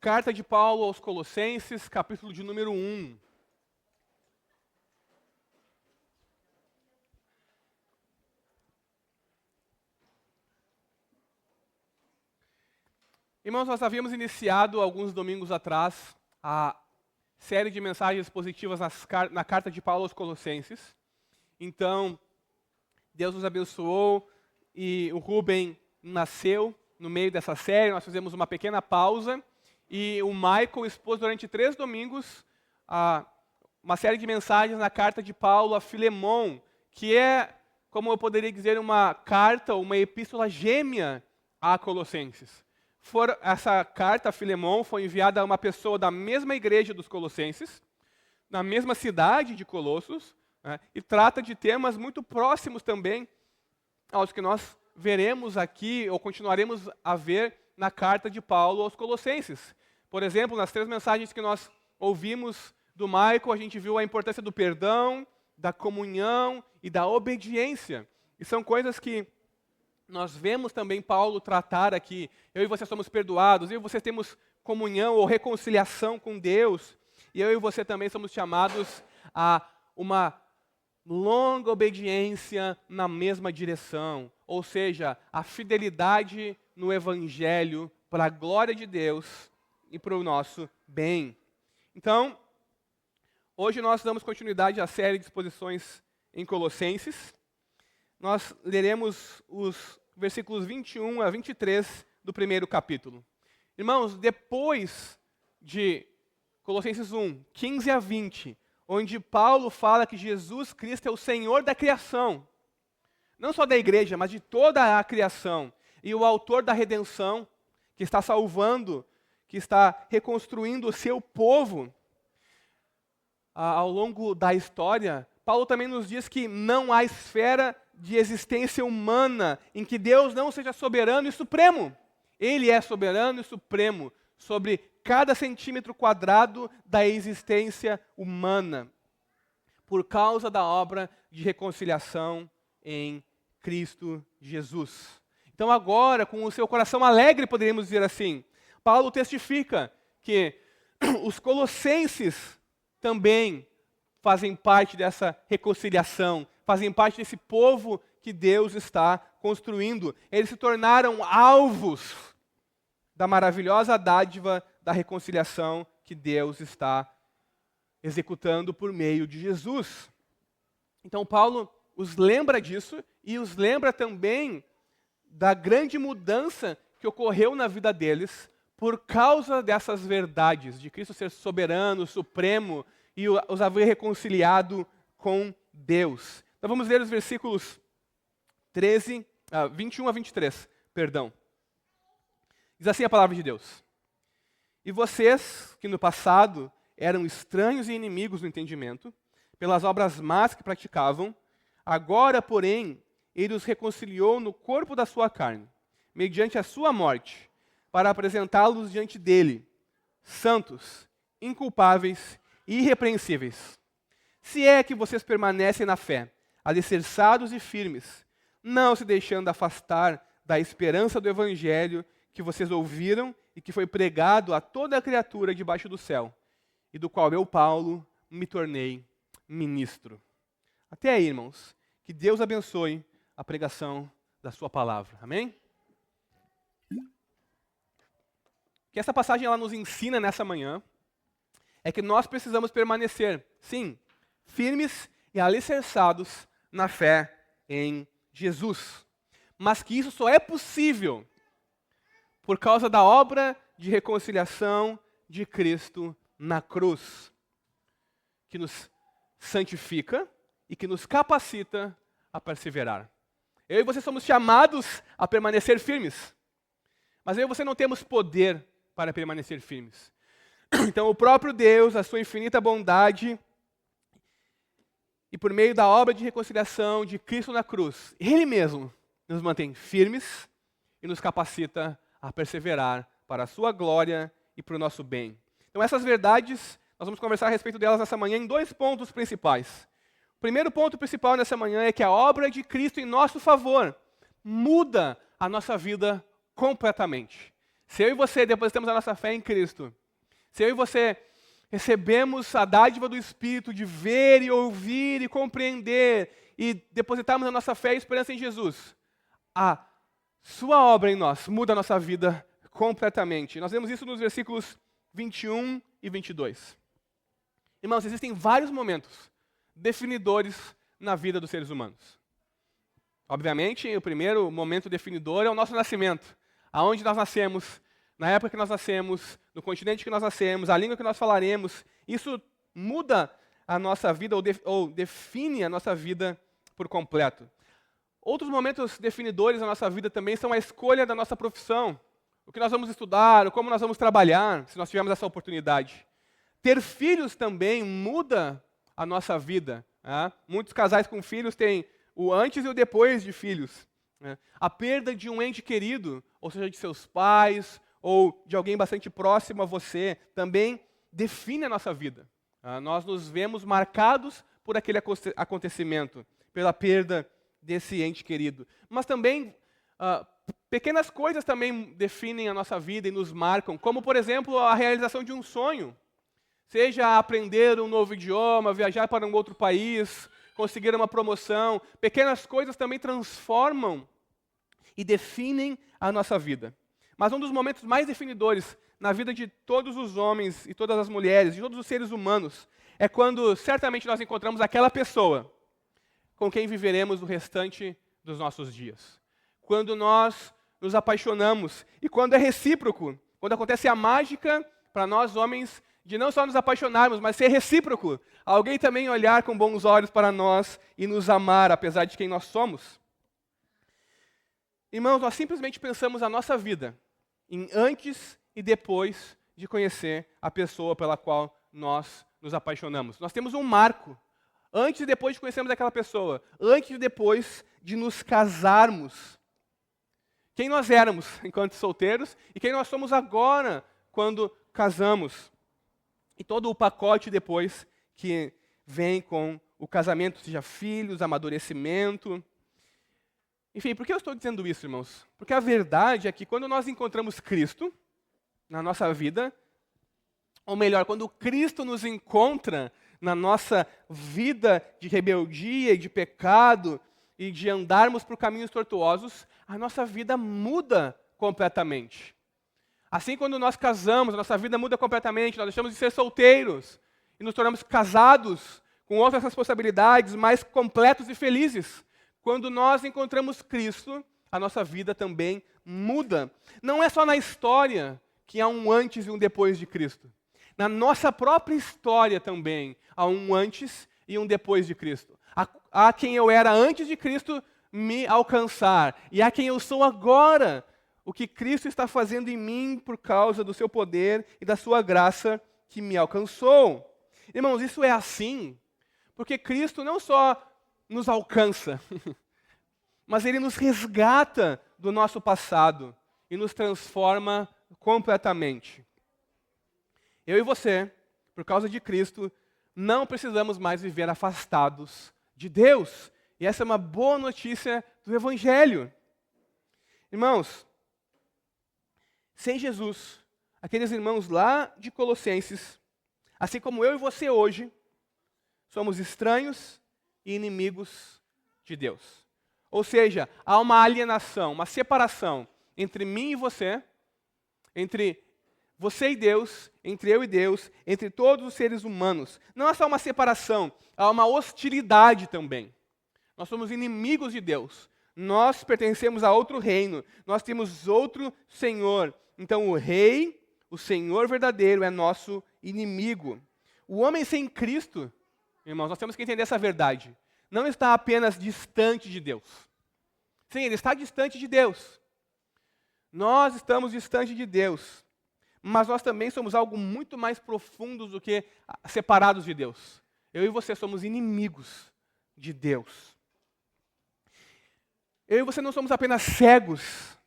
Carta de Paulo aos Colossenses, capítulo de número 1. Irmãos, nós havíamos iniciado alguns domingos atrás a série de mensagens positivas na carta de Paulo aos Colossenses. Então, Deus nos abençoou e o Rubem nasceu no meio dessa série. Nós fizemos uma pequena pausa e o Michael expôs durante 3 domingos uma série de mensagens na carta de Paulo a Filemon, que é, como eu poderia dizer, uma carta, uma epístola gêmea a Colossenses. Essa carta a Filemon foi enviada a uma pessoa da mesma igreja dos Colossenses, na mesma cidade de Colossos, né, e trata de temas muito próximos também aos que nós veremos aqui, ou continuaremos a ver na carta de Paulo aos Colossenses. Por exemplo, nas 3 mensagens que nós ouvimos do Michael, a gente viu a importância do perdão, da comunhão e da obediência. E são coisas que nós vemos também Paulo tratar aqui. Eu e você somos perdoados, eu e você temos comunhão ou reconciliação com Deus, e eu e você também somos chamados a uma longa obediência na mesma direção, ou seja, a fidelidade no Evangelho para a glória de Deus e para o nosso bem. Então, hoje nós damos continuidade à série de exposições em Colossenses. Nós leremos os versículos 21 a 23 do primeiro capítulo. Irmãos, depois de Colossenses 1, 15 a 20, onde Paulo fala que Jesus Cristo é o Senhor da criação, não só da igreja, mas de toda a criação, e o autor da redenção, que está salvando, que está reconstruindo o seu povo ao longo da história, Paulo também nos diz que não há esfera de existência humana em que Deus não seja soberano e supremo. Ele é soberano e supremo sobre cada centímetro quadrado da existência humana, por causa da obra de reconciliação em Cristo Jesus. Então agora, com o seu coração alegre, poderíamos dizer assim, Paulo testifica que os colossenses também fazem parte dessa reconciliação, fazem parte desse povo que Deus está construindo. Eles se tornaram alvos da maravilhosa dádiva da reconciliação que Deus está executando por meio de Jesus. Então Paulo os lembra disso e os lembra também da grande mudança que ocorreu na vida deles por causa dessas verdades, de Cristo ser soberano, supremo e os haver reconciliado com Deus. Então vamos ler os versículos 21 a 23, perdão. Diz assim a palavra de Deus. E vocês, que no passado eram estranhos e inimigos no entendimento, pelas obras más que praticavam, agora, porém, ele os reconciliou no corpo da sua carne, mediante a sua morte, para apresentá-los diante dele, santos, inculpáveis e irrepreensíveis. Se é que vocês permanecem na fé, alicerçados e firmes, não se deixando afastar da esperança do Evangelho que vocês ouviram e que foi pregado a toda a criatura debaixo do céu, e do qual eu, Paulo, me tornei ministro. Até aí, irmãos, que Deus abençoe a pregação da sua palavra. Amém? O que essa passagem ela nos ensina nessa manhã é que nós precisamos permanecer, sim, firmes e alicerçados na fé em Jesus. Mas que isso só é possível por causa da obra de reconciliação de Cristo na cruz, que nos santifica e que nos capacita a perseverar. Eu e você somos chamados a permanecer firmes, mas eu e você não temos poder para permanecer firmes. Então o próprio Deus, a sua infinita bondade, e por meio da obra de reconciliação de Cristo na cruz, Ele mesmo nos mantém firmes e nos capacita a perseverar para a sua glória e para o nosso bem. Então essas verdades, nós vamos conversar a respeito delas nessa manhã em 2 pontos principais. O primeiro ponto principal nessa manhã é que a obra de Cristo em nosso favor muda a nossa vida completamente. Se eu e você depositamos a nossa fé em Cristo, se eu e você recebemos a dádiva do Espírito de ver e ouvir e compreender e depositarmos a nossa fé e esperança em Jesus, a sua obra em nós muda a nossa vida completamente. Nós vemos isso nos versículos 21 e 22. Irmãos, existem vários momentos definidores na vida dos seres humanos. Obviamente, o primeiro momento definidor é o nosso nascimento. Aonde nós nascemos, na época que nós nascemos, no continente que nós nascemos, a língua que nós falaremos. Isso muda a nossa vida ou define a nossa vida por completo. Outros momentos definidores na nossa vida também são a escolha da nossa profissão. O que nós vamos estudar, como nós vamos trabalhar, se nós tivermos essa oportunidade. Ter filhos também muda a nossa vida. Né? Muitos casais com filhos têm o antes e o depois de filhos. Né? A perda de um ente querido, ou seja, de seus pais, ou de alguém bastante próximo a você, também define a nossa vida. Nós nos vemos marcados por aquele acontecimento, pela perda desse ente querido. Mas também, pequenas coisas também definem a nossa vida e nos marcam, como, por exemplo, a realização de um sonho. Seja aprender um novo idioma, viajar para um outro país, conseguir uma promoção. Pequenas coisas também transformam e definem a nossa vida. Mas um dos momentos mais definidores na vida de todos os homens e todas as mulheres, de todos os seres humanos, é quando certamente nós encontramos aquela pessoa com quem viveremos o restante dos nossos dias. Quando nós nos apaixonamos e quando é recíproco, quando acontece a mágica para nós homens de não só nos apaixonarmos, mas ser recíproco. Alguém também olhar com bons olhos para nós e nos amar, apesar de quem nós somos. Irmãos, nós simplesmente pensamos a nossa vida em antes e depois de conhecer a pessoa pela qual nós nos apaixonamos. Nós temos um marco. Antes e depois de conhecermos aquela pessoa. Antes e depois de nos casarmos. Quem nós éramos enquanto solteiros e quem nós somos agora quando casamos. E todo o pacote depois que vem com o casamento, seja filhos, amadurecimento. Enfim, por que eu estou dizendo isso, irmãos? Porque a verdade é que quando nós encontramos Cristo na nossa vida, ou melhor, quando Cristo nos encontra na nossa vida de rebeldia e de pecado e de andarmos por caminhos tortuosos, a nossa vida muda completamente. Assim, quando nós casamos, a nossa vida muda completamente, nós deixamos de ser solteiros e nos tornamos casados com outras responsabilidades, mais completos e felizes. Quando nós encontramos Cristo, a nossa vida também muda. Não é só na história que há um antes e um depois de Cristo. Na nossa própria história também há um antes e um depois de Cristo. Há quem eu era antes de Cristo me alcançar, e há quem eu sou agora. O que Cristo está fazendo em mim por causa do seu poder e da sua graça que me alcançou. Irmãos, isso é assim, porque Cristo não só nos alcança, mas Ele nos resgata do nosso passado e nos transforma completamente. Eu e você, por causa de Cristo, não precisamos mais viver afastados de Deus. E essa é uma boa notícia do Evangelho. Irmãos, sem Jesus, aqueles irmãos lá de Colossenses, assim como eu e você hoje, somos estranhos e inimigos de Deus. Ou seja, há uma alienação, uma separação entre mim e você, entre você e Deus, entre eu e Deus, entre todos os seres humanos. Não é só uma separação, há uma hostilidade também. Nós somos inimigos de Deus. Nós pertencemos a outro reino. Nós temos outro Senhor. Então o rei, o Senhor verdadeiro, é nosso inimigo. O homem sem Cristo, irmãos, nós temos que entender essa verdade. Não está apenas distante de Deus. Sim, ele está distante de Deus. Nós estamos distante de Deus. Mas nós também somos algo muito mais profundo do que separados de Deus. Eu e você somos inimigos de Deus. Eu e você não somos apenas cegos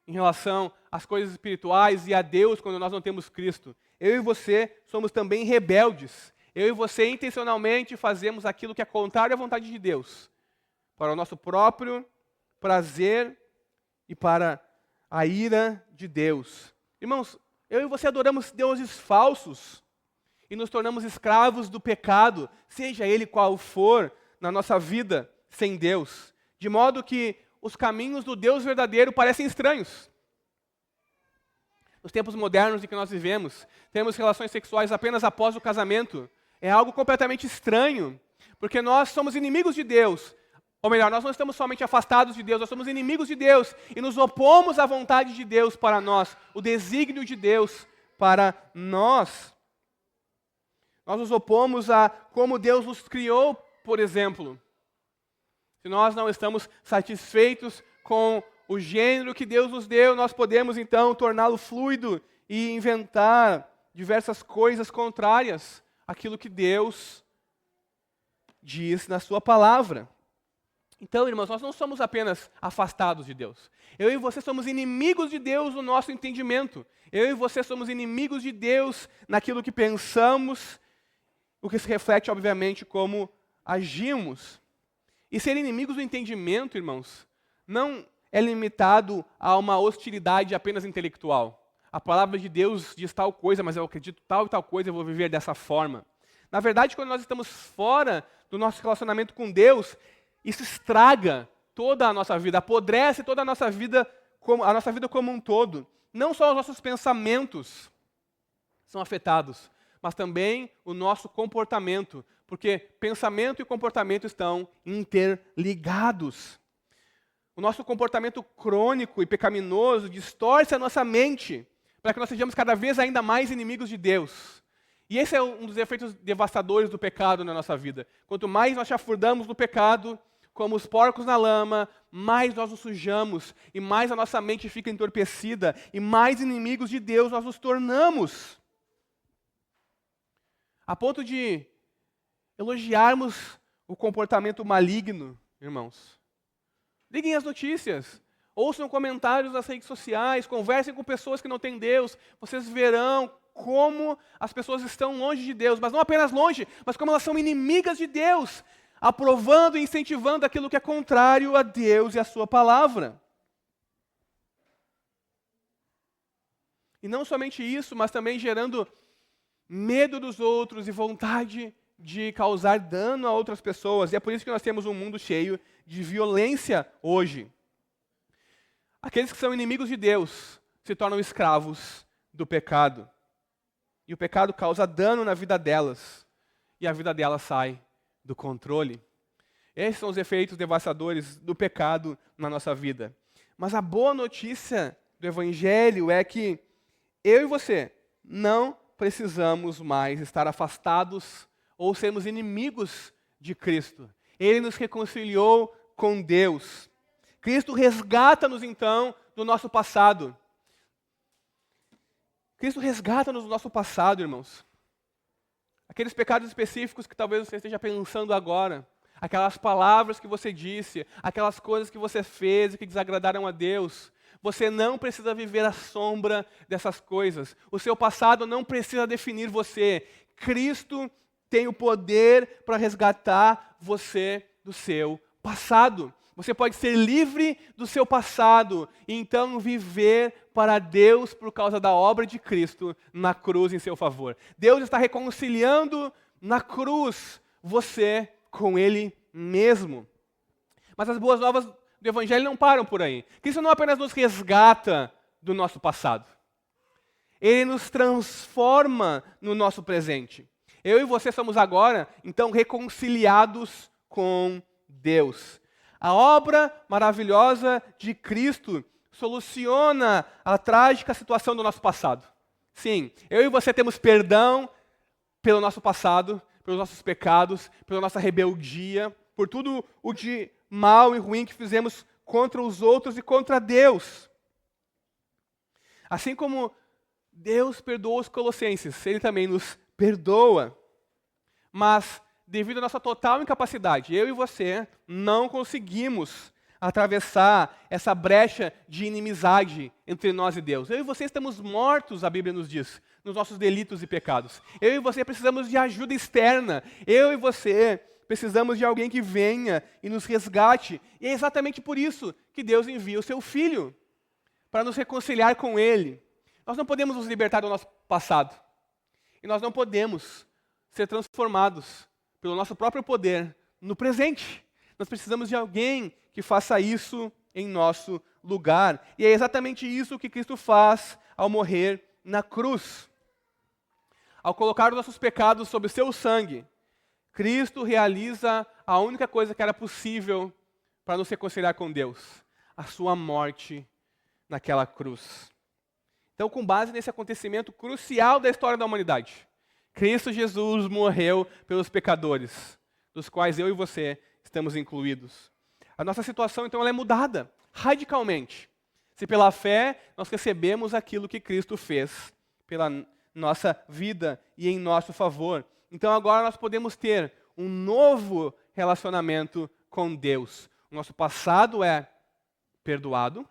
em relação às coisas espirituais e a Deus quando nós não temos Cristo. Eu e você somos também rebeldes. Eu e você intencionalmente fazemos aquilo que é contrário à vontade de Deus, para o nosso próprio prazer e para a ira de Deus. Irmãos, eu e você adoramos deuses falsos e nos tornamos escravos do pecado, seja ele qual for, na nossa vida sem Deus, de modo que os caminhos do Deus verdadeiro parecem estranhos. Nos tempos modernos em que nós vivemos, temos relações sexuais apenas após o casamento. É algo completamente estranho, porque nós somos inimigos de Deus. Ou melhor, nós não estamos somente afastados de Deus, nós somos inimigos de Deus e nos opomos à vontade de Deus para nós, o desígnio de Deus para nós. Nós nos opomos a como Deus nos criou, por exemplo. Se nós não estamos satisfeitos com o gênero que Deus nos deu, nós podemos então torná-lo fluido e inventar diversas coisas contrárias àquilo que Deus diz na sua palavra. Então, irmãos, nós não somos apenas afastados de Deus. Eu e você somos inimigos de Deus no nosso entendimento. Eu e você somos inimigos de Deus naquilo que pensamos, o que se reflete, obviamente, como agimos. E ser inimigos do entendimento, irmãos, não é limitado a uma hostilidade apenas intelectual. A palavra de Deus diz tal coisa, mas eu acredito tal e tal coisa, eu vou viver dessa forma. Na verdade, quando nós estamos fora do nosso relacionamento com Deus, isso estraga toda a nossa vida, apodrece toda a nossa vida como um todo. Não só os nossos pensamentos são afetados, mas também o nosso comportamento, porque pensamento e comportamento estão interligados. O nosso comportamento crônico e pecaminoso distorce a nossa mente para que nós sejamos cada vez ainda mais inimigos de Deus. E esse é um dos efeitos devastadores do pecado na nossa vida. Quanto mais nós chafurdamos no pecado, como os porcos na lama, mais nós nos sujamos e mais a nossa mente fica entorpecida e mais inimigos de Deus nós nos tornamos. A ponto de elogiarmos o comportamento maligno, irmãos. Liguem as notícias, ouçam comentários nas redes sociais, conversem com pessoas que não têm Deus. Vocês verão como as pessoas estão longe de Deus, mas não apenas longe, mas como elas são inimigas de Deus, aprovando e incentivando aquilo que é contrário a Deus e a sua palavra. E não somente isso, mas também gerando medo dos outros e vontade de causar dano a outras pessoas. E é por isso que nós temos um mundo cheio de violência hoje. Aqueles que são inimigos de Deus se tornam escravos do pecado. E o pecado causa dano na vida delas. E a vida delas sai do controle. Esses são os efeitos devastadores do pecado na nossa vida. Mas a boa notícia do Evangelho é que eu e você não precisamos mais estar afastados ou sermos inimigos de Cristo. Ele nos reconciliou com Deus. Cristo resgata-nos então do nosso passado. Cristo resgata-nos do nosso passado, irmãos. Aqueles pecados específicos que talvez você esteja pensando agora, aquelas palavras que você disse, aquelas coisas que você fez e que desagradaram a Deus, você não precisa viver à sombra dessas coisas. O seu passado não precisa definir você. Cristo tem o poder para resgatar você do seu passado. Você pode ser livre do seu passado e então viver para Deus por causa da obra de Cristo na cruz em seu favor. Deus está reconciliando na cruz você com Ele mesmo. Mas as boas novas do Evangelho não param por aí. Cristo não apenas nos resgata do nosso passado. Ele nos transforma no nosso presente. Eu e você somos agora, então, reconciliados com Deus. A obra maravilhosa de Cristo soluciona a trágica situação do nosso passado. Sim, eu e você temos perdão pelo nosso passado, pelos nossos pecados, pela nossa rebeldia, por tudo o de mal e ruim que fizemos contra os outros e contra Deus. Assim como Deus perdoou os colossenses, Ele também nos perdoa. Mas, devido à nossa total incapacidade, eu e você não conseguimos atravessar essa brecha de inimizade entre nós e Deus. Eu e você estamos mortos, a Bíblia nos diz, nos nossos delitos e pecados. Eu e você precisamos de ajuda externa. Eu e você precisamos de alguém que venha e nos resgate. E é exatamente por isso que Deus envia o seu Filho, para nos reconciliar com Ele. Nós não podemos nos libertar do nosso passado. E nós não podemos ser transformados pelo nosso próprio poder no presente. Nós precisamos de alguém que faça isso em nosso lugar. E é exatamente isso que Cristo faz ao morrer na cruz. Ao colocar os nossos pecados sob o seu sangue, Cristo realiza a única coisa que era possível para nos reconciliar com Deus: a sua morte naquela cruz. Então, com base nesse acontecimento crucial da história da humanidade, Cristo Jesus morreu pelos pecadores, dos quais eu e você estamos incluídos. A nossa situação, então, ela é mudada radicalmente, se pela fé nós recebemos aquilo que Cristo fez pela nossa vida e em nosso favor. Então, agora nós podemos ter um novo relacionamento com Deus. O nosso passado é perdoado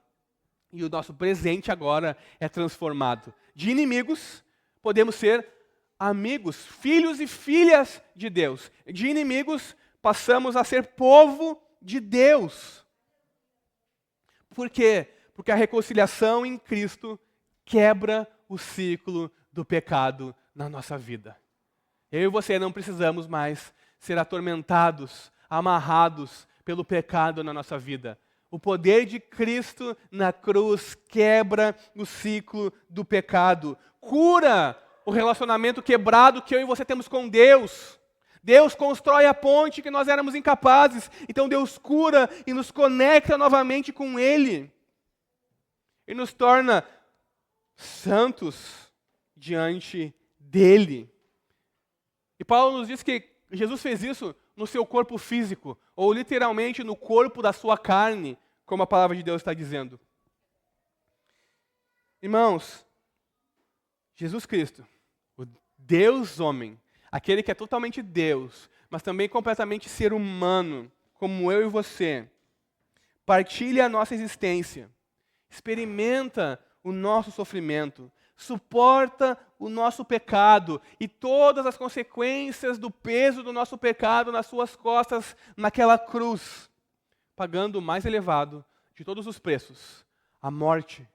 e o nosso presente agora é transformado. De inimigos, podemos ser amigos, filhos e filhas de Deus. De inimigos, passamos a ser povo de Deus. Por quê? Porque a reconciliação em Cristo quebra o ciclo do pecado na nossa vida. Eu e você não precisamos mais ser atormentados, amarrados pelo pecado na nossa vida. O poder de Cristo na cruz quebra o ciclo do pecado, cura o relacionamento quebrado que eu e você temos com Deus. Deus constrói a ponte que nós éramos incapazes, então Deus cura e nos conecta novamente com Ele. E nos torna santos diante dEle. E Paulo nos diz que Jesus fez isso no seu corpo físico, ou literalmente no corpo da sua carne, como a palavra de Deus está dizendo. Irmãos, Jesus Cristo, o Deus homem, aquele que é totalmente Deus, mas também completamente ser humano, como eu e você, partilha a nossa existência, experimenta o nosso sofrimento, suporta o nosso pecado e todas as consequências do peso do nosso pecado nas suas costas naquela cruz, pagando o mais elevado de todos os preços, a morte,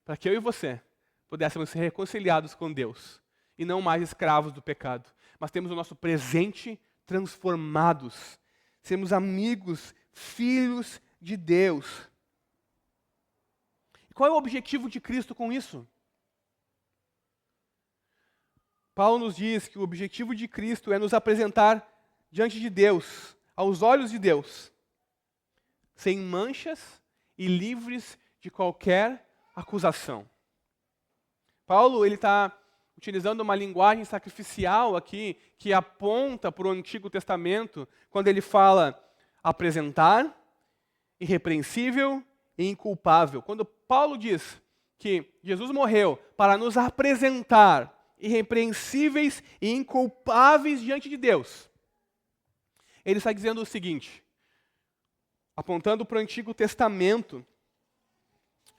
para que eu e você pudéssemos ser reconciliados com Deus e não mais escravos do pecado, mas temos o nosso presente transformados, sermos amigos, filhos de Deus. E qual é o objetivo de Cristo com isso? Paulo nos diz que o objetivo de Cristo é nos apresentar diante de Deus, aos olhos de Deus, sem manchas e livres de qualquer acusação. Paulo ele está utilizando uma linguagem sacrificial aqui, que aponta para o Antigo Testamento, quando ele fala apresentar, irrepreensível e inculpável. Quando Paulo diz que Jesus morreu para nos apresentar irrepreensíveis e inculpáveis diante de Deus, ele está dizendo o seguinte, apontando para o Antigo Testamento,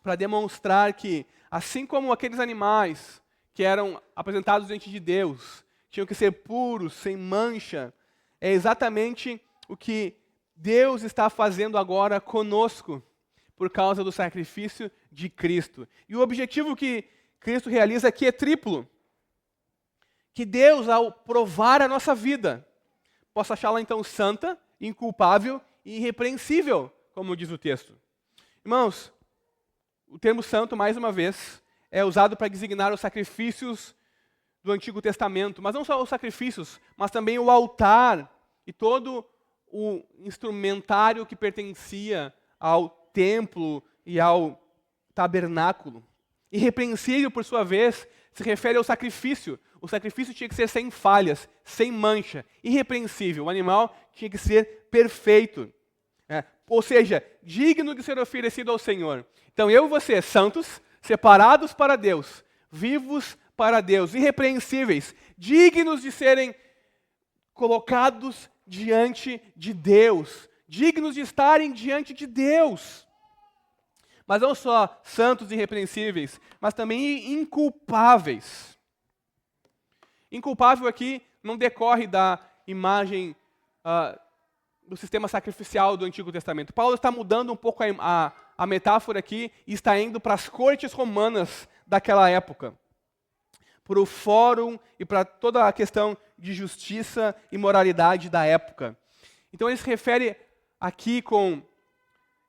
para demonstrar que, assim como aqueles animais que eram apresentados diante de Deus, tinham que ser puros, sem mancha, é exatamente o que Deus está fazendo agora conosco, por causa do sacrifício de Cristo. E o objetivo que Cristo realiza aqui é triplo. Que Deus, ao provar a nossa vida, possa achá-la então santa, inculpável e irrepreensível, como diz o texto. Irmãos, o termo santo, mais uma vez, é usado para designar os sacrifícios do Antigo Testamento, mas não só os sacrifícios, mas também o altar e todo o instrumentário que pertencia ao templo e ao tabernáculo. Irrepreensível, por sua vez, se refere ao sacrifício. O sacrifício tinha que ser sem falhas, sem mancha, irrepreensível. O animal tinha que ser perfeito. Ou seja, digno de ser oferecido ao Senhor. Então eu e você, santos, separados para Deus, vivos para Deus, irrepreensíveis, dignos de serem colocados diante de Deus, dignos de estarem diante de Deus. Mas não só santos e irrepreensíveis, mas também inculpáveis. Inculpável aqui não decorre da imagem do sistema sacrificial do Antigo Testamento. Paulo está mudando um pouco a metáfora aqui e está indo para as cortes romanas daquela época. para o fórum e para toda a questão de justiça e moralidade da época. Então ele se refere aqui com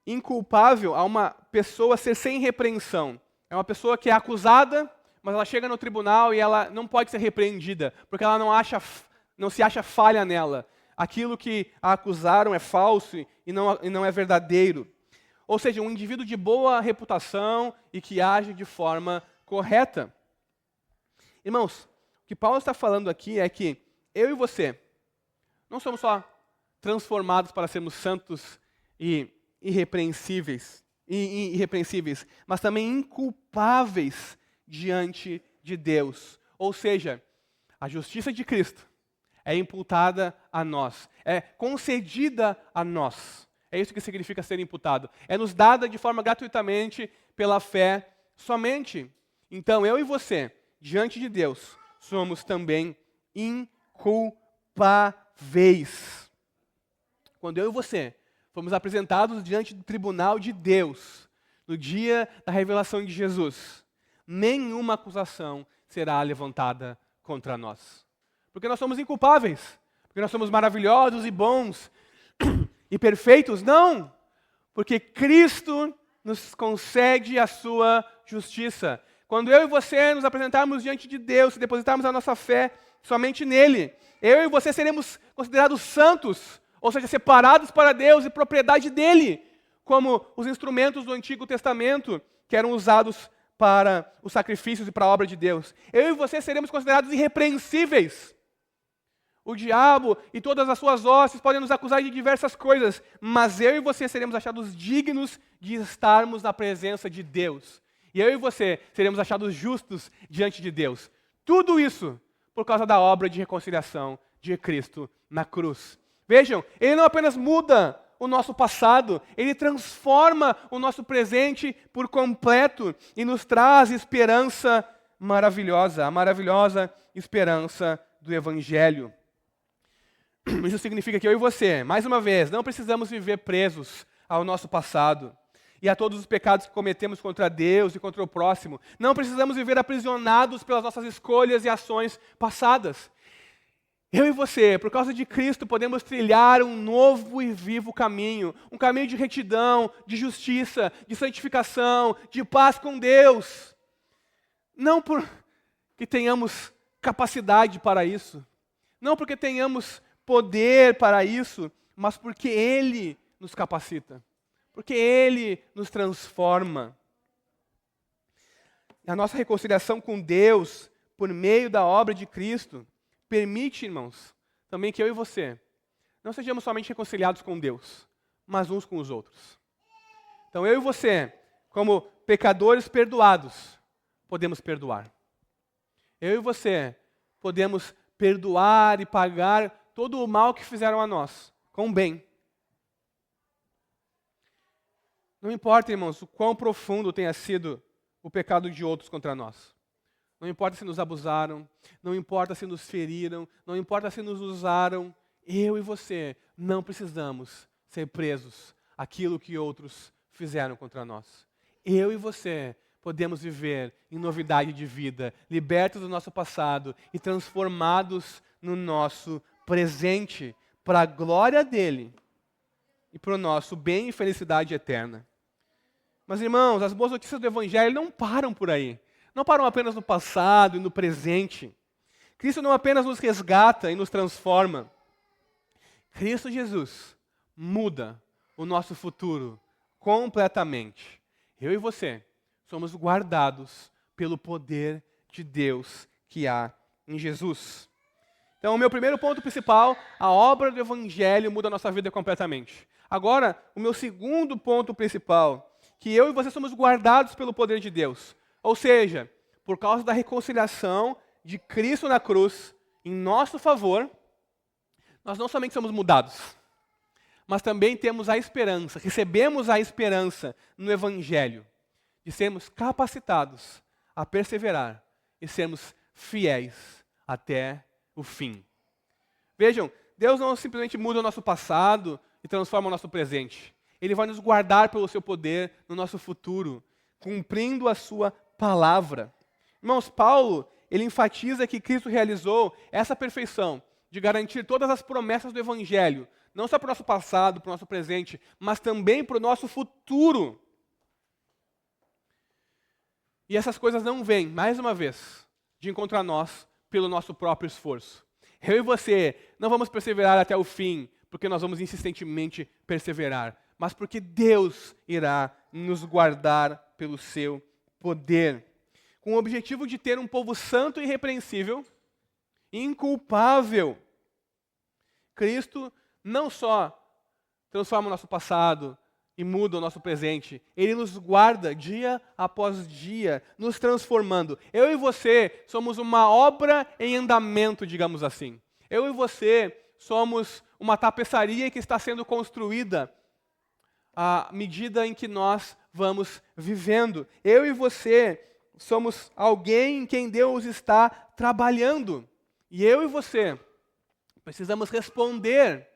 inculpável a uma pessoa ser sem repreensão. É uma pessoa que é acusada, mas ela chega no tribunal e ela não pode ser repreendida, porque ela não se acha falha nela. Aquilo que a acusaram é falso e não é verdadeiro. Ou seja, um indivíduo de boa reputação e que age de forma correta. Irmãos, o que Paulo está falando aqui é que eu e você não somos só transformados para sermos santos e irrepreensíveis, mas também inculpáveis diante de Deus. Ou seja, a justiça de Cristo é imputada a nós, é concedida a nós. É isso que significa ser imputado. É nos dada de forma gratuitamente pela fé somente. Então, eu e você, diante de Deus, somos também inculpáveis. Quando eu e você fomos apresentados diante do tribunal de Deus, no dia da revelação de Jesus, nenhuma acusação será levantada contra nós. Porque nós somos inculpáveis, porque nós somos maravilhosos e bons e perfeitos? Não! Porque Cristo nos concede a sua justiça. Quando eu e você nos apresentarmos diante de Deus, e depositarmos a nossa fé somente nele, eu e você seremos considerados santos, ou seja, separados para Deus e propriedade dele, como os instrumentos do Antigo Testamento que eram usados para os sacrifícios e para a obra de Deus. Eu e você seremos considerados irrepreensíveis. O diabo e todas as suas hostes podem nos acusar de diversas coisas, mas eu e você seremos achados dignos de estarmos na presença de Deus. E eu e você seremos achados justos diante de Deus. Tudo isso por causa da obra de reconciliação de Cristo na cruz. Vejam, ele não apenas muda o nosso passado, ele transforma o nosso presente por completo e nos traz esperança maravilhosa, a maravilhosa esperança do Evangelho. Isso significa que eu e você, mais uma vez, não precisamos viver presos ao nosso passado e a todos os pecados que cometemos contra Deus e contra o próximo. Não precisamos viver aprisionados pelas nossas escolhas e ações passadas. Eu e você, por causa de Cristo, podemos trilhar um novo e vivo caminho, um caminho de retidão, de justiça, de santificação, de paz com Deus. Não porque tenhamos capacidade para isso, não porque tenhamos poder para isso, mas porque Ele nos capacita, porque Ele nos transforma. A nossa reconciliação com Deus, por meio da obra de Cristo, permite, irmãos, também que eu e você não sejamos somente reconciliados com Deus, mas uns com os outros. Então eu e você, como pecadores perdoados, podemos perdoar. Eu e você podemos perdoar e pagar todo o mal que fizeram a nós, com o bem. Não importa, irmãos, o quão profundo tenha sido o pecado de outros contra nós. Não importa se nos abusaram, não importa se nos feriram, não importa se nos usaram. Eu e você não precisamos ser presos àquilo que outros fizeram contra nós. Eu e você podemos viver em novidade de vida, libertos do nosso passado e transformados no nosso presente, para a glória dele e para o nosso bem e felicidade eterna. Mas, irmãos, as boas notícias do Evangelho não param por aí. Não param apenas no passado e no presente. Cristo não apenas nos resgata e nos transforma. Cristo Jesus muda o nosso futuro completamente. Eu e você somos guardados pelo poder de Deus que há em Jesus. Então, o meu primeiro ponto principal, a obra do Evangelho muda a nossa vida completamente. Agora, o meu segundo ponto principal, que eu e você somos guardados pelo poder de Deus. Ou seja, por causa da reconciliação de Cristo na cruz, em nosso favor, nós não somente somos mudados, mas também temos a esperança, recebemos a esperança no Evangelho, de sermos capacitados a perseverar e sermos fiéis até o fim. Vejam, Deus não simplesmente muda o nosso passado e transforma o nosso presente. Ele vai nos guardar pelo seu poder no nosso futuro, cumprindo a sua palavra. Irmãos, Paulo, ele enfatiza que Cristo realizou essa perfeição de garantir todas as promessas do Evangelho, não só para o nosso passado, para o nosso presente, mas também para o nosso futuro. E essas coisas não vêm, mais uma vez, de encontrar nós pelo nosso próprio esforço. Eu e você não vamos perseverar até o fim, porque nós vamos insistentemente perseverar, mas porque Deus irá nos guardar pelo seu poder, com o objetivo de ter um povo santo e irrepreensível, inculpável. Cristo não só transforma o nosso passado e muda o nosso presente, Ele nos guarda dia após dia, nos transformando. Eu e você somos uma obra em andamento, digamos assim. Eu e você somos uma tapeçaria que está sendo construída à medida em que nós vamos vivendo. Eu e você somos alguém em quem Deus está trabalhando. E eu e você precisamos responder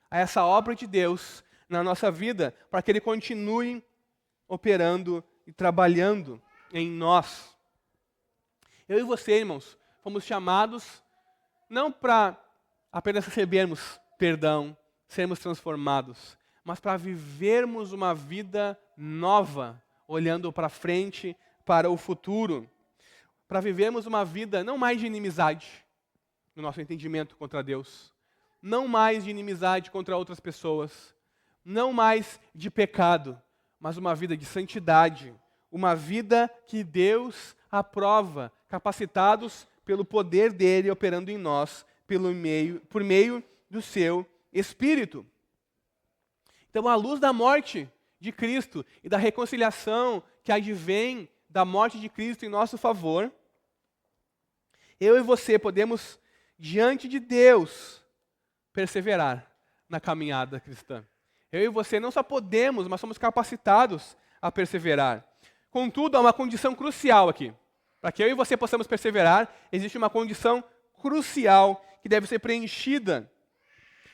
a essa obra de Deus na nossa vida, para que Ele continue operando e trabalhando em nós. Eu e você, irmãos, fomos chamados não para apenas recebermos perdão, sermos transformados, mas para vivermos uma vida nova, olhando para frente, para o futuro. Para vivermos uma vida não mais de inimizade, no nosso entendimento contra Deus, não mais de inimizade contra outras pessoas, não mais de pecado, mas uma vida de santidade, uma vida que Deus aprova, capacitados pelo poder dele operando em nós, por meio do seu Espírito. Então, à luz da morte de Cristo e da reconciliação que advém da morte de Cristo em nosso favor, eu e você podemos, diante de Deus, perseverar na caminhada cristã. Eu e você não só podemos, mas somos capacitados a perseverar. Contudo, há uma condição crucial aqui. Para que eu e você possamos perseverar, existe uma condição crucial que deve ser preenchida.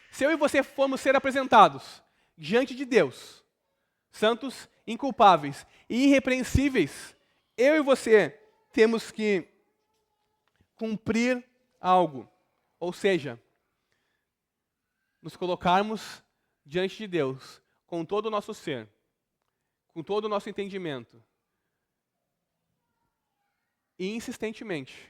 Se eu e você formos ser apresentados diante de Deus, santos, inculpáveis e irrepreensíveis, eu e você temos que cumprir algo. Ou seja, nos colocarmos diante de Deus, com todo o nosso ser, com todo o nosso entendimento, e insistentemente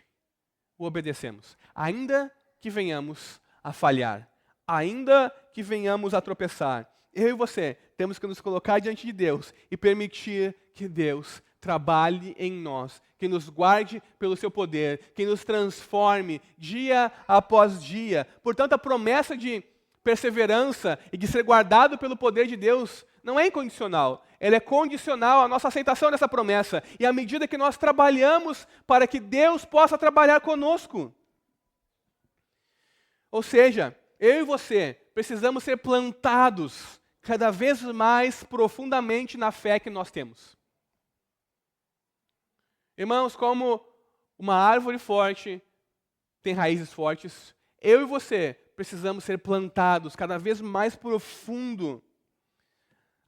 o obedecemos, ainda que venhamos a falhar, ainda que venhamos a tropeçar. Eu e você temos que nos colocar diante de Deus e permitir que Deus trabalhe em nós, que nos guarde pelo seu poder, que nos transforme dia após dia. Portanto, a promessa de perseverança e de ser guardado pelo poder de Deus não é incondicional. Ela é condicional à nossa aceitação dessa promessa. E à medida que nós trabalhamos para que Deus possa trabalhar conosco. Ou seja, eu e você precisamos ser plantados cada vez mais profundamente na fé que nós temos. Irmãos, como uma árvore forte tem raízes fortes, eu e você precisamos ser plantados cada vez mais profundo.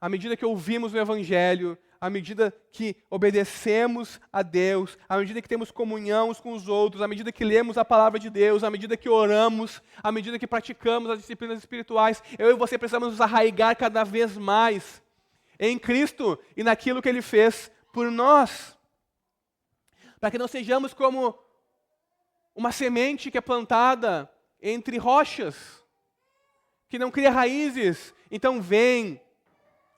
À medida que ouvimos o Evangelho, à medida que obedecemos a Deus, à medida que temos comunhão uns com os outros, à medida que lemos a palavra de Deus, à medida que oramos, à medida que praticamos as disciplinas espirituais, eu e você precisamos nos arraigar cada vez mais em Cristo e naquilo que Ele fez por nós. Para que não sejamos como uma semente que é plantada entre rochas, que não cria raízes. Então vem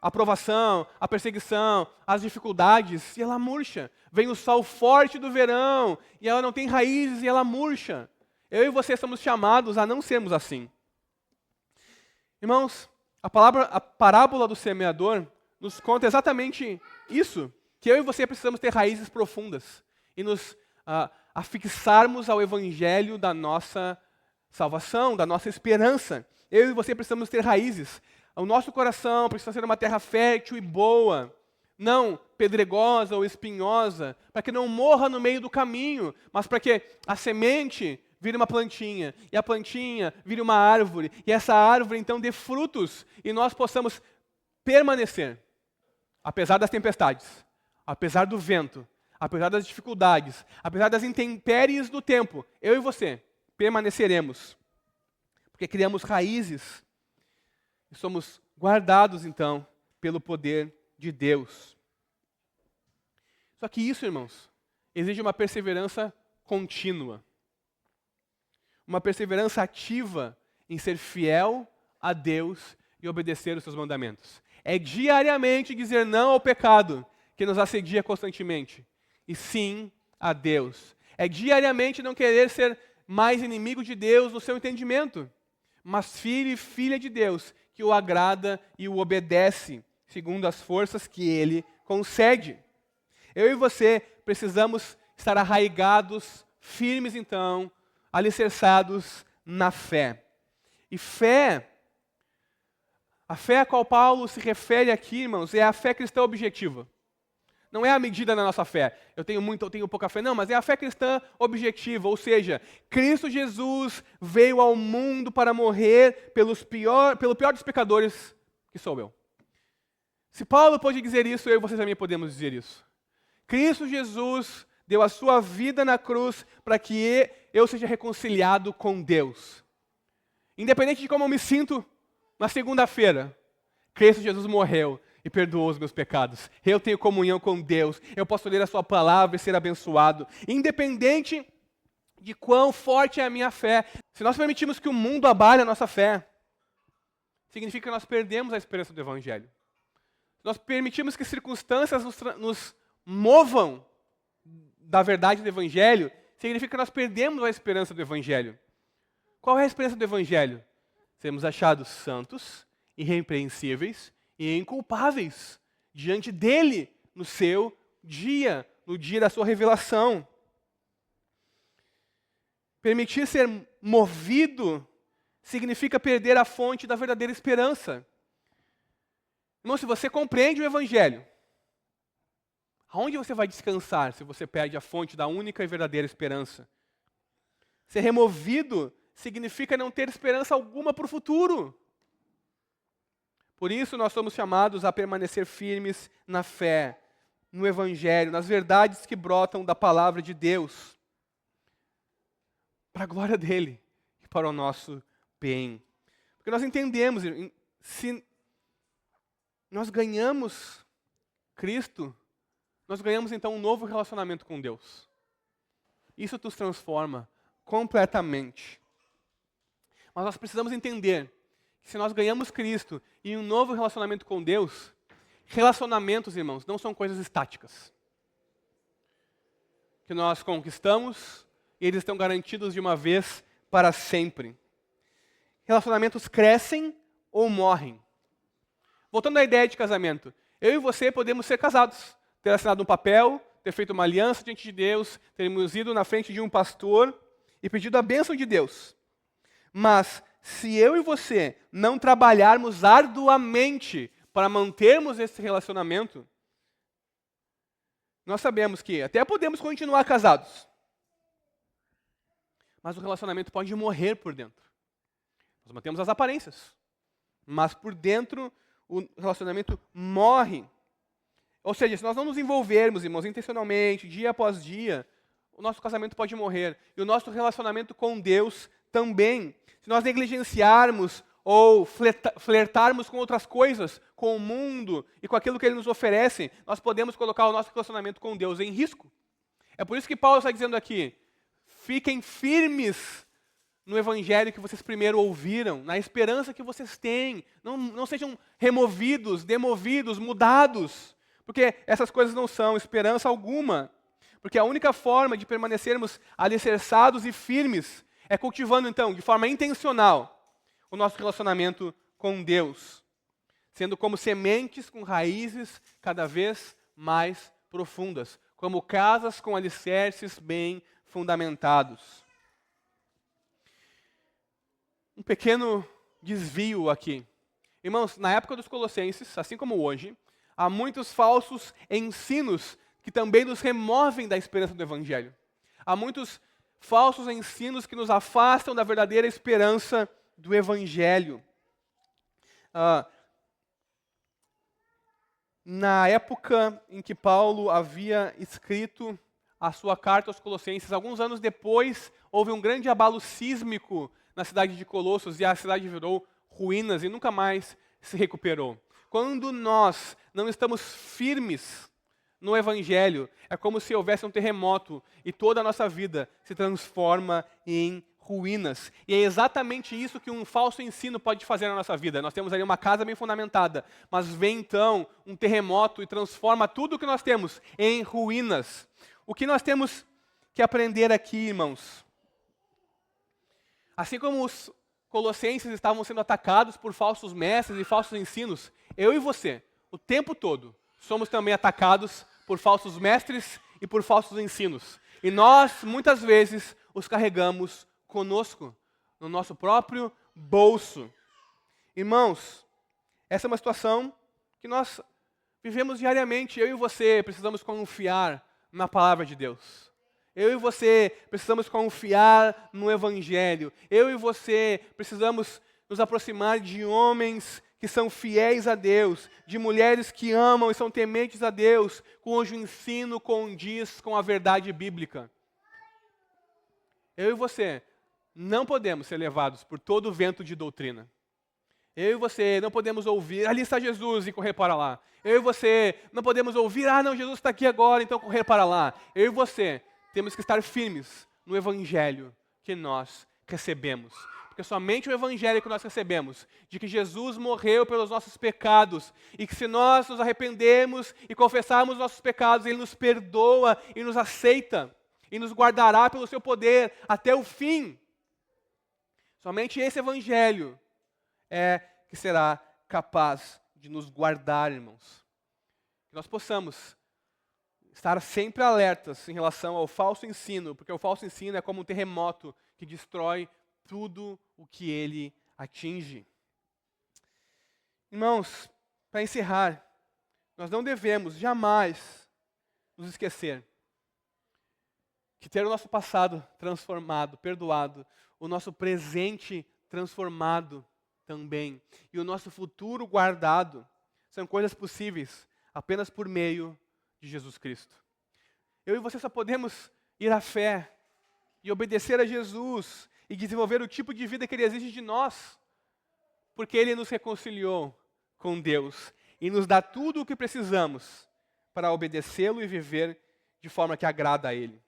a provação, a perseguição, as dificuldades, e ela murcha. Vem o sol forte do verão, e ela não tem raízes, e ela murcha. Eu e você somos chamados a não sermos assim. Irmãos, a parábola do semeador nos conta exatamente isso, que eu e você precisamos ter raízes profundas, e nos afixarmos ao evangelho da nossa salvação, da nossa esperança. Eu e você precisamos ter raízes. O nosso coração precisa ser uma terra fértil e boa, não pedregosa ou espinhosa, para que não morra no meio do caminho, mas para que a semente vire uma plantinha, e a plantinha vire uma árvore, e essa árvore então dê frutos, e nós possamos permanecer, apesar das tempestades, apesar do vento, apesar das dificuldades, apesar das intempéries do tempo, eu e você permaneceremos, porque criamos raízes e somos guardados, então, pelo poder de Deus. Só que isso, irmãos, exige uma perseverança contínua, uma perseverança ativa em ser fiel a Deus e obedecer os seus mandamentos. É diariamente dizer não ao pecado que nos assedia constantemente, e sim a Deus. É diariamente não querer ser mais inimigo de Deus no seu entendimento, mas filho e filha de Deus, que o agrada e o obedece, segundo as forças que Ele concede. Eu e você precisamos estar arraigados, firmes então, alicerçados na fé. E fé, a fé a qual Paulo se refere aqui, irmãos, é a fé cristã objetiva. Não é a medida da nossa fé. Eu tenho muita, eu tenho pouca fé. Não, mas é a fé cristã objetiva. Ou seja, Cristo Jesus veio ao mundo para morrer pelo pior dos pecadores, que sou eu. Se Paulo pode dizer isso, eu e vocês também podemos dizer isso. Cristo Jesus deu a sua vida na cruz para que eu seja reconciliado com Deus. Independente de como eu me sinto na segunda-feira, Cristo Jesus morreu e perdoou os meus pecados. Eu tenho comunhão com Deus. Eu posso ler a sua palavra e ser abençoado. Independente de quão forte é a minha fé. Se nós permitirmos que o mundo abale a nossa fé, significa que nós perdemos a esperança do Evangelho. Se nós permitirmos que circunstâncias nos movam da verdade do Evangelho, significa que nós perdemos a esperança do Evangelho. Qual é a esperança do Evangelho? Sermos achados santos, irrepreensíveis e inculpáveis diante dele no seu dia, no dia da sua revelação. Permitir ser movido significa perder a fonte da verdadeira esperança. Irmão, se você compreende o Evangelho, aonde você vai descansar se você perde a fonte da única e verdadeira esperança? Ser removido significa não ter esperança alguma para o futuro. Por isso nós somos chamados a permanecer firmes na fé, no Evangelho, nas verdades que brotam da palavra de Deus, para a glória dele e para o nosso bem. Porque nós entendemos, se nós ganhamos Cristo, nós ganhamos então um novo relacionamento com Deus. Isso nos transforma completamente. Mas nós precisamos entender que se nós ganhamos Cristo e um novo relacionamento com Deus, relacionamentos, irmãos, não são coisas estáticas. Que nós conquistamos e eles estão garantidos de uma vez para sempre. Relacionamentos crescem ou morrem. Voltando à ideia de casamento, eu e você podemos ser casados, ter assinado um papel, ter feito uma aliança diante de Deus, termos ido na frente de um pastor e pedido a bênção de Deus. Mas se eu e você não trabalharmos arduamente para mantermos esse relacionamento, nós sabemos que até podemos continuar casados, mas o relacionamento pode morrer por dentro. Nós mantemos as aparências, mas por dentro o relacionamento morre. Ou seja, se nós não nos envolvermos, irmãos, intencionalmente, dia após dia, o nosso casamento pode morrer. E o nosso relacionamento com Deus também. Se nós negligenciarmos ou flertarmos com outras coisas, com o mundo e com aquilo que Ele nos oferece, nós podemos colocar o nosso relacionamento com Deus em risco. É por isso que Paulo está dizendo aqui, fiquem firmes no Evangelho que vocês primeiro ouviram, na esperança que vocês têm. Não sejam removidos, demovidos, mudados, porque essas coisas não são esperança alguma. Porque a única forma de permanecermos alicerçados e firmes é cultivando, então, de forma intencional, o nosso relacionamento com Deus, sendo como sementes com raízes cada vez mais profundas, como casas com alicerces bem fundamentados. Um pequeno desvio aqui. Irmãos, na época dos Colossenses, assim como hoje, há muitos falsos ensinos que também nos removem da esperança do Evangelho. Há muitos falsos ensinos que nos afastam da verdadeira esperança do Evangelho. Na época em que Paulo havia escrito a sua carta aos Colossenses, alguns anos depois, houve um grande abalo sísmico na cidade de Colossos e a cidade virou ruínas e nunca mais se recuperou. Quando nós não estamos firmes no Evangelho, é como se houvesse um terremoto e toda a nossa vida se transforma em ruínas. E é exatamente isso que um falso ensino pode fazer na nossa vida. Nós temos ali uma casa bem fundamentada, mas vem então um terremoto e transforma tudo o que nós temos em ruínas. O que nós temos que aprender aqui, irmãos? Assim como os colossenses estavam sendo atacados por falsos mestres e falsos ensinos, eu e você, o tempo todo, somos também atacados por falsos mestres e por falsos ensinos. E nós, muitas vezes, os carregamos conosco, no nosso próprio bolso. Irmãos, essa é uma situação que nós vivemos diariamente. Eu e você precisamos confiar na palavra de Deus. Eu e você precisamos confiar no Evangelho. Eu e você precisamos nos aproximar de homens que são fiéis a Deus, de mulheres que amam e são tementes a Deus, cujo ensino condiz com a verdade bíblica. Eu e você não podemos ser levados por todo o vento de doutrina. Eu e você não podemos ouvir, ali está Jesus, e correr para lá. Eu e você não podemos ouvir, não, Jesus está aqui agora, então correr para lá. Eu e você temos que estar firmes no Evangelho que nós recebemos. Porque somente o Evangelho que nós recebemos, de que Jesus morreu pelos nossos pecados, e que se nós nos arrependemos e confessarmos nossos pecados, Ele nos perdoa e nos aceita, e nos guardará pelo seu poder até o fim. Somente esse Evangelho é que será capaz de nos guardar, irmãos. Que nós possamos estar sempre alertas em relação ao falso ensino, porque o falso ensino é como um terremoto que destrói tudo o que ele atinge. Irmãos, para encerrar, nós não devemos jamais nos esquecer que ter o nosso passado transformado, perdoado, o nosso presente transformado também, e o nosso futuro guardado, são coisas possíveis apenas por meio de Jesus Cristo. Eu e você só podemos ir à fé e obedecer a Jesus e desenvolver o tipo de vida que Ele exige de nós, porque Ele nos reconciliou com Deus e nos dá tudo o que precisamos para obedecê-lo e viver de forma que agrada a Ele.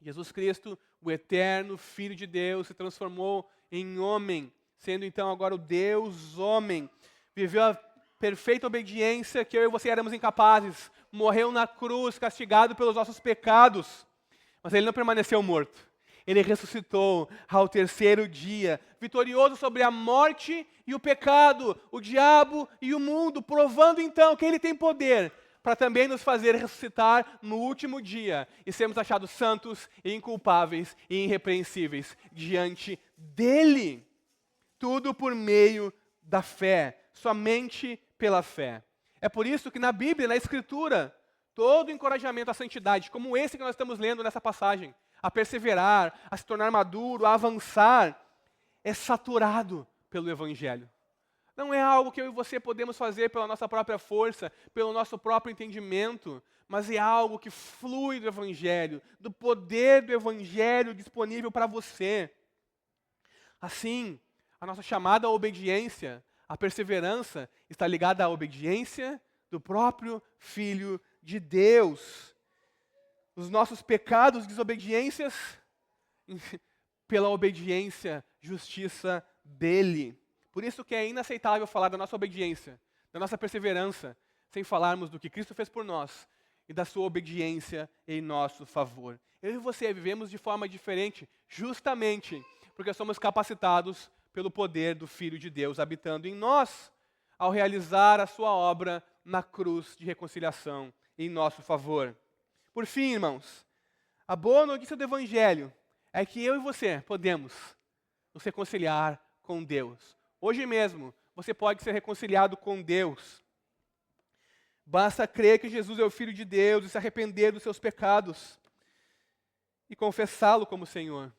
Jesus Cristo, o eterno Filho de Deus, se transformou em homem, sendo então agora o Deus homem, viveu a perfeita obediência que eu e você éramos incapazes, morreu na cruz, castigado pelos nossos pecados, mas Ele não permaneceu morto. Ele ressuscitou ao terceiro dia, vitorioso sobre a morte e o pecado, o diabo e o mundo, provando então que Ele tem poder para também nos fazer ressuscitar no último dia e sermos achados santos e inculpáveis e irrepreensíveis diante dEle. Tudo por meio da fé, somente pela fé. É por isso que na Bíblia, na Escritura, todo encorajamento à santidade, como esse que nós estamos lendo nessa passagem, a perseverar, a se tornar maduro, a avançar, é saturado pelo Evangelho. Não é algo que eu e você podemos fazer pela nossa própria força, pelo nosso próprio entendimento, mas é algo que flui do Evangelho, do poder do Evangelho disponível para você. Assim, a nossa chamada à obediência, a perseverança, está ligada à obediência do próprio Filho de Deus. Os nossos pecados, desobediências, pela obediência, justiça dele. Por isso que é inaceitável falar da nossa obediência, da nossa perseverança, sem falarmos do que Cristo fez por nós e da sua obediência em nosso favor. Eu e você vivemos de forma diferente, justamente porque somos capacitados pelo poder do Filho de Deus habitando em nós, ao realizar a sua obra na cruz de reconciliação em nosso favor. Por fim, irmãos, a boa notícia do Evangelho é que eu e você podemos nos reconciliar com Deus. Hoje mesmo, você pode ser reconciliado com Deus. Basta crer que Jesus é o Filho de Deus e se arrepender dos seus pecados e confessá-lo como Senhor.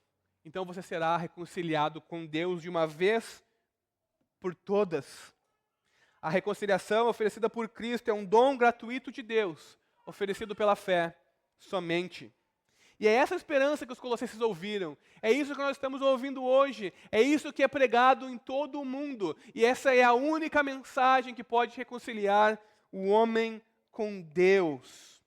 Então você será reconciliado com Deus de uma vez por todas. A reconciliação oferecida por Cristo é um dom gratuito de Deus, oferecido pela fé somente. E é essa esperança que os colossenses ouviram. É isso que nós estamos ouvindo hoje. É isso que é pregado em todo o mundo. E essa é a única mensagem que pode reconciliar o homem com Deus.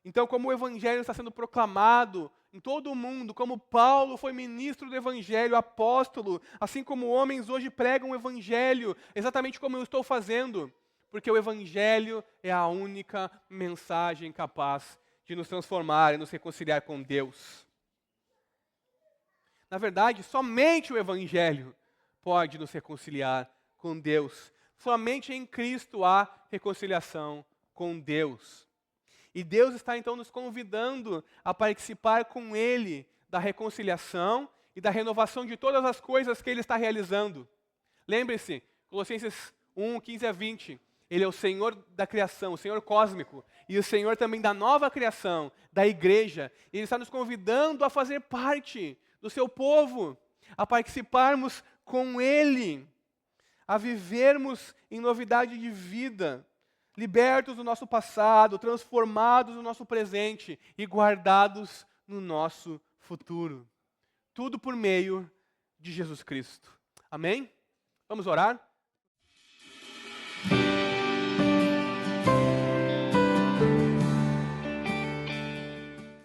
Então, como o evangelho está sendo proclamado em todo o mundo, como Paulo foi ministro do evangelho, apóstolo, assim como homens hoje pregam o evangelho, exatamente como eu estou fazendo, porque o evangelho é a única mensagem capaz de nos transformar e nos reconciliar com Deus. Na verdade, somente o evangelho pode nos reconciliar com Deus. Somente em Cristo há reconciliação com Deus. E Deus está então nos convidando a participar com Ele da reconciliação e da renovação de todas as coisas que Ele está realizando. Lembre-se, Colossenses 1, 15 a 20. Ele é o Senhor da criação, o Senhor cósmico, e o Senhor também da nova criação, da igreja. Ele está nos convidando a fazer parte do seu povo, a participarmos com Ele, a vivermos em novidade de vida, libertos do nosso passado, transformados no nosso presente e guardados no nosso futuro. Tudo por meio de Jesus Cristo. Amém? Vamos orar?